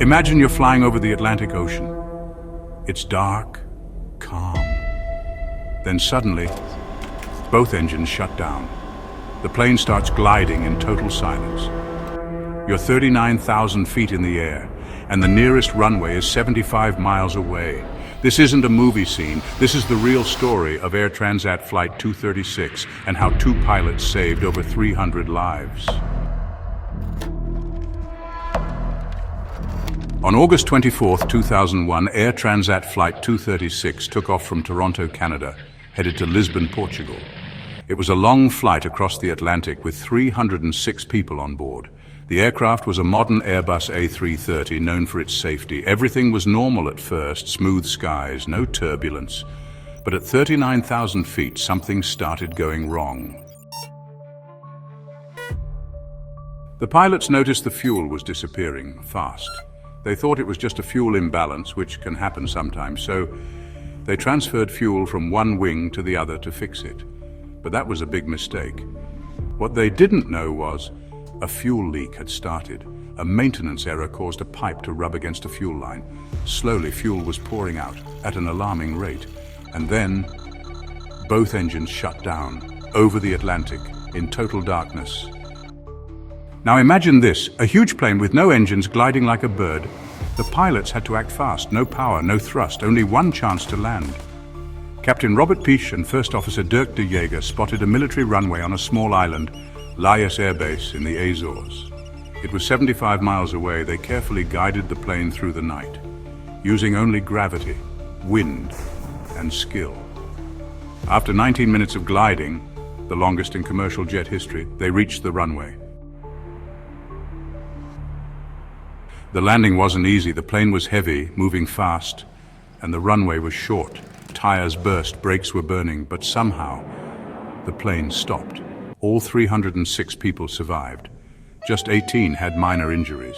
Imagine you're flying over the Atlantic Ocean. It's dark, calm. Then suddenly, both engines shut down. The plane starts gliding in total silence. You're 39,000 feet in the air, and the nearest runway is 75 miles away. This isn't a movie scene. This is the real story of Air Transat Flight 236 and how two pilots saved over 300 lives. On August 24, 2001, Air Transat Flight 236 took off from Toronto, Canada, headed to Lisbon, Portugal. It was a long flight across the Atlantic with 306 people on board. The aircraft was a modern Airbus A330 known for its safety. Everything was normal at first, smooth skies, no turbulence. But at 39,000 feet, something started going wrong. The pilots noticed the fuel was disappearing fast. They thought it was just a fuel imbalance, which can happen sometimes, so they transferred fuel from one wing to the other to fix it. But that was a big mistake. What they didn't know was a fuel leak had started. A maintenance error caused a pipe to rub against a fuel line. Slowly, fuel was pouring out at an alarming rate. And then, both engines shut down over the Atlantic in total darkness. Now imagine this, a huge plane with no engines gliding like a bird. The pilots had to act fast, no power, no thrust, only one chance to land. Captain Robert Piché and First Officer Dirk de Jager spotted a military runway on a small island, Limitless Air Base in the Azores. It was 75 miles away. They carefully guided the plane through the night, using only gravity, wind, and skill. After 19 minutes of gliding, the longest in commercial jet history, they reached the runway. The landing wasn't easy. The plane was heavy, moving fast, and the runway was short. Tires burst, brakes were burning, but somehow the plane stopped. All 306 people survived. Just 18 had minor injuries.